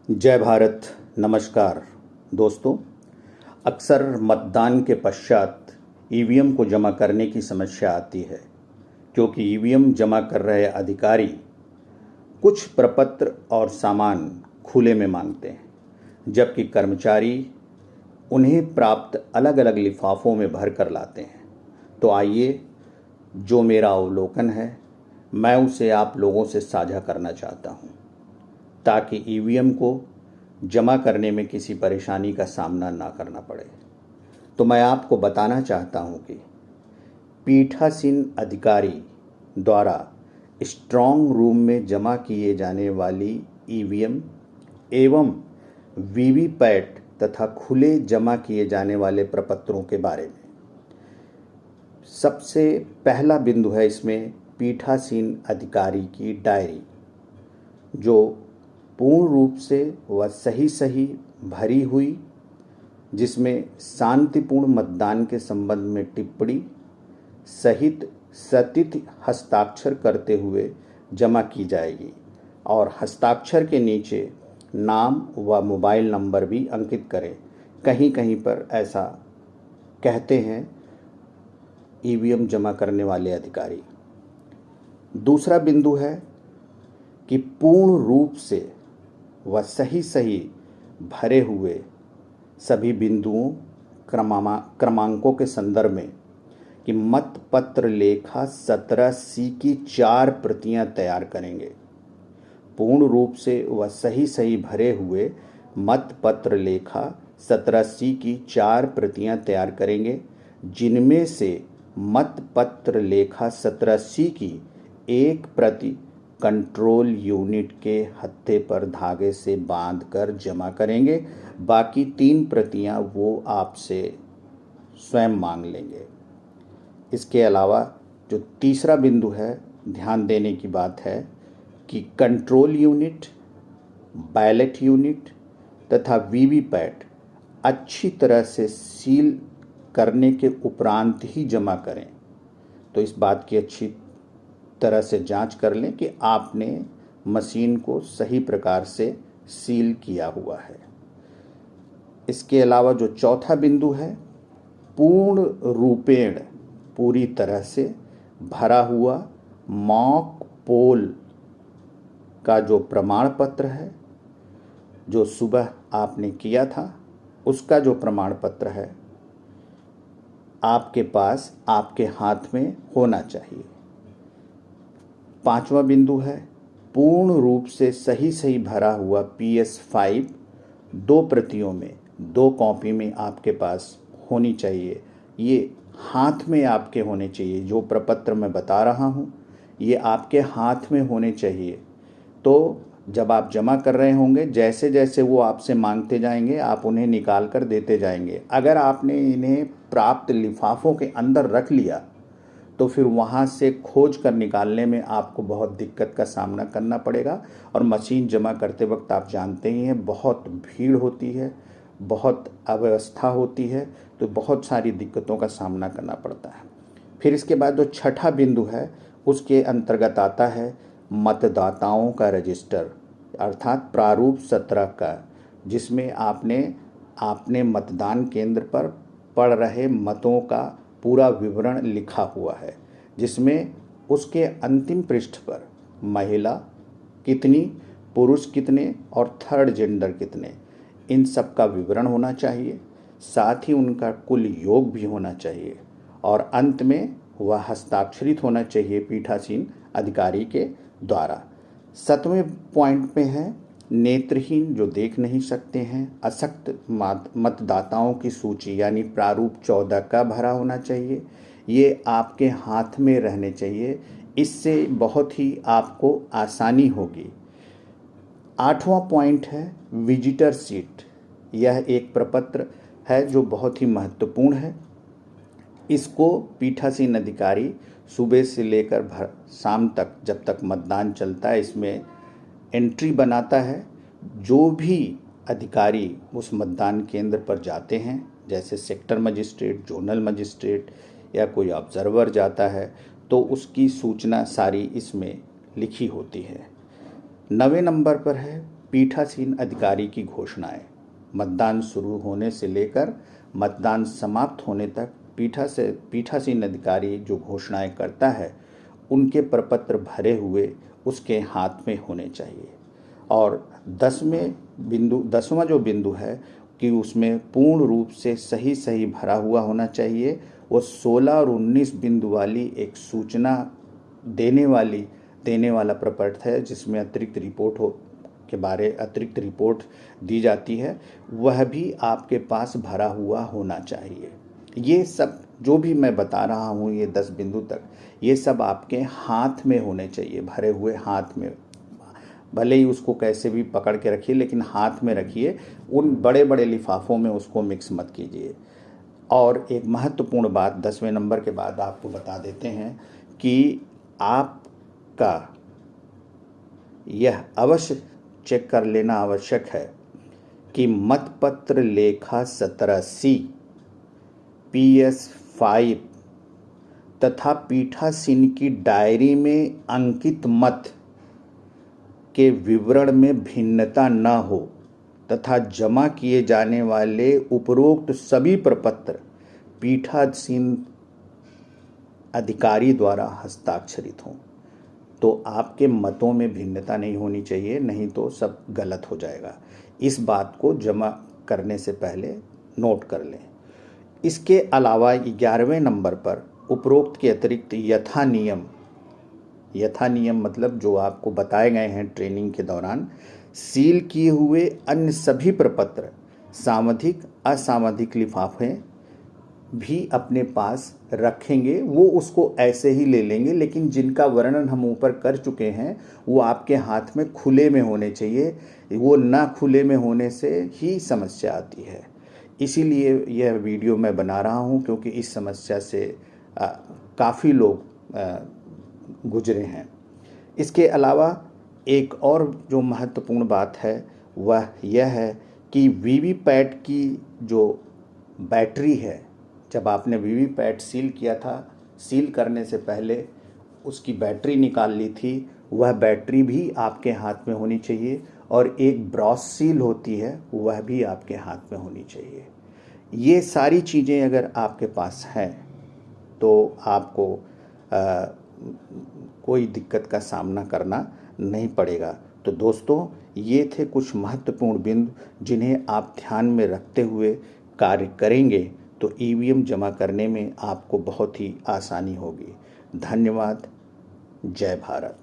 जय भारत। नमस्कार दोस्तों। अक्सर मतदान के पश्चात ईवीएम को जमा करने की समस्या आती है, क्योंकि ईवीएम जमा कर रहे अधिकारी कुछ प्रपत्र और सामान खुले में मांगते हैं, जबकि कर्मचारी उन्हें प्राप्त अलग अलग लिफाफों में भर कर लाते हैं। तो आइए, जो मेरा अवलोकन है मैं उसे आप लोगों से साझा करना चाहता हूँ, ताकि ईवीएम को जमा करने में किसी परेशानी का सामना ना करना पड़े। तो मैं आपको बताना चाहता हूँ कि पीठासीन अधिकारी द्वारा स्ट्रॉन्ग रूम में जमा किए जाने वाली ईवीएम एवं वीवीपैट तथा खुले जमा किए जाने वाले प्रपत्रों के बारे में। सबसे पहला बिंदु है इसमें पीठासीन अधिकारी की डायरी, जो पूर्ण रूप से व सही भरी हुई, जिसमें शांतिपूर्ण मतदान के संबंध में टिप्पणी सहित सतित हस्ताक्षर करते हुए जमा की जाएगी और हस्ताक्षर के नीचे नाम व मोबाइल नंबर भी अंकित करें। कहीं कहीं पर ऐसा कहते हैं ईवीएम जमा करने वाले अधिकारी। दूसरा बिंदु है कि पूर्ण रूप से व सही भरे हुए सभी बिंदुओं क्रमांकों के संदर्भ में कि मतपत्र लेखा 17C की 4 प्रतियां तैयार करेंगे। पूर्ण रूप से व सही भरे हुए मतपत्र लेखा 17C की 4 प्रतियां तैयार करेंगे, जिनमें से मतपत्र लेखा 17C की 1 प्रति कंट्रोल यूनिट के हत्थे पर धागे से बांधकर जमा करेंगे। बाकी 3 प्रतियां वो आपसे स्वयं मांग लेंगे। इसके अलावा जो तीसरा बिंदु है, ध्यान देने की बात है कि कंट्रोल यूनिट, बैलेट यूनिट तथा वीवीपैट अच्छी तरह से सील करने के उपरांत ही जमा करें। तो इस बात की अच्छी तरह से जांच कर लें कि आपने मशीन को सही प्रकार से सील किया हुआ है। इसके अलावा जो चौथा बिंदु है, पूर्ण रूपेण पूरी तरह से भरा हुआ मॉक पोल का जो प्रमाण पत्र है, जो सुबह आपने किया था, उसका जो प्रमाण पत्र है आपके पास, आपके हाथ में होना चाहिए। पांचवा बिंदु है, पूर्ण रूप से सही भरा हुआ PS5 2 प्रतियों में, 2 कॉपी में आपके पास होनी चाहिए। ये हाथ में आपके होने चाहिए। जो प्रपत्र मैं बता रहा हूँ ये आपके हाथ में होने चाहिए। तो जब आप जमा कर रहे होंगे, जैसे जैसे वो आपसे मांगते जाएंगे आप उन्हें निकाल कर देते जाएंगे। अगर आपने इन्हें प्राप्त लिफाफों के अंदर रख लिया तो फिर वहाँ से खोज कर निकालने में आपको बहुत दिक्कत का सामना करना पड़ेगा। और मशीन जमा करते वक्त आप जानते ही हैं, बहुत भीड़ होती है, बहुत अव्यवस्था होती है, तो बहुत सारी दिक्कतों का सामना करना पड़ता है। फिर इसके बाद जो छठा बिंदु है उसके अंतर्गत आता है मतदाताओं का रजिस्टर, अर्थात प्रारूप 17 का, जिसमें आपने मतदान केंद्र पर पड़ रहे मतों का पूरा विवरण लिखा हुआ है, जिसमें उसके अंतिम पृष्ठ पर महिला कितनी, पुरुष कितने और थर्ड जेंडर कितने, इन सब का विवरण होना चाहिए। साथ ही उनका कुल योग भी होना चाहिए और अंत में वह हस्ताक्षरित होना चाहिए पीठासीन अधिकारी के द्वारा। 7वें पॉइंट में है नेत्रहीन, जो देख नहीं सकते हैं, अशक्त मतदाताओं की सूची यानी प्रारूप 14 का भरा होना चाहिए। ये आपके हाथ में रहने चाहिए, इससे बहुत ही आपको आसानी होगी। 8वां पॉइंट है विजिटर सीट। यह एक प्रपत्र है जो बहुत ही महत्वपूर्ण है। इसको पीठासीन अधिकारी सुबह से लेकर शाम तक, जब तक मतदान चलता है, इसमें एंट्री बनाता है। जो भी अधिकारी उस मतदान केंद्र पर जाते हैं, जैसे सेक्टर मजिस्ट्रेट, जोनल मजिस्ट्रेट या कोई ऑब्जर्वर जाता है, तो उसकी सूचना सारी इसमें लिखी होती है। 9वें नंबर पर है पीठासीन अधिकारी की घोषणाएं। मतदान शुरू होने से लेकर मतदान समाप्त होने तक पीठासीन अधिकारी जो घोषणाएं करता है उनके प्रपत्र भरे हुए उसके हाथ में होने चाहिए। और 10वां जो बिंदु है कि उसमें पूर्ण रूप से सही भरा हुआ होना चाहिए। वो 16 और 19 बिंदु वाली एक सूचना देने वाला प्रपत्र है जिसमें अतिरिक्त रिपोर्ट दी जाती है, वह भी आपके पास भरा हुआ होना चाहिए। ये सब जो भी मैं बता रहा हूँ, ये 10 बिंदु तक, ये सब आपके हाथ में होने चाहिए, भरे हुए हाथ में। भले ही उसको कैसे भी पकड़ के रखिए, लेकिन हाथ में रखिए। उन बड़े बड़े लिफाफों में उसको मिक्स मत कीजिए। और एक महत्वपूर्ण बात 10वें नंबर के बाद आपको बता देते हैं कि आपका यह अवश्य चेक कर लेना आवश्यक है कि मतपत्र लेखा 17C, PS5 तथा पीठासीन की डायरी में अंकित मत के विवरण में भिन्नता न हो तथा जमा किए जाने वाले उपरोक्त सभी प्रपत्र पीठासीन अधिकारी द्वारा हस्ताक्षरित हों। तो आपके मतों में भिन्नता नहीं होनी चाहिए, नहीं तो सब गलत हो जाएगा। इस बात को जमा करने से पहले नोट कर लें। इसके अलावा 11वें नंबर पर उपरोक्त के अतिरिक्त यथा नियम मतलब जो आपको बताए गए हैं ट्रेनिंग के दौरान, सील किए हुए अन्य सभी प्रपत्र, सामधिक असामधिक लिफाफे भी अपने पास रखेंगे। वो उसको ऐसे ही ले लेंगे, लेकिन जिनका वर्णन हम ऊपर कर चुके हैं वो आपके हाथ में खुले में होने चाहिए। वो ना खुले में होने से ही समस्या आती है। इसीलिए यह वीडियो मैं बना रहा हूँ, क्योंकि इस समस्या से काफ़ी लोग गुजरे हैं। इसके अलावा एक और जो महत्वपूर्ण बात है वह यह है कि वीवीपैट की जो बैटरी है, जब आपने वीवीपैट सील किया था, सील करने से पहले उसकी बैटरी निकाल ली थी, वह बैटरी भी आपके हाथ में होनी चाहिए। और एक ब्रॉस सील होती है, वह भी आपके हाथ में होनी चाहिए। ये सारी चीज़ें अगर आपके पास हैं तो आपको कोई दिक्कत का सामना करना नहीं पड़ेगा। तो दोस्तों, ये थे कुछ महत्वपूर्ण बिंदु जिन्हें आप ध्यान में रखते हुए कार्य करेंगे तो ईवीएम जमा करने में आपको बहुत ही आसानी होगी। धन्यवाद। जय भारत।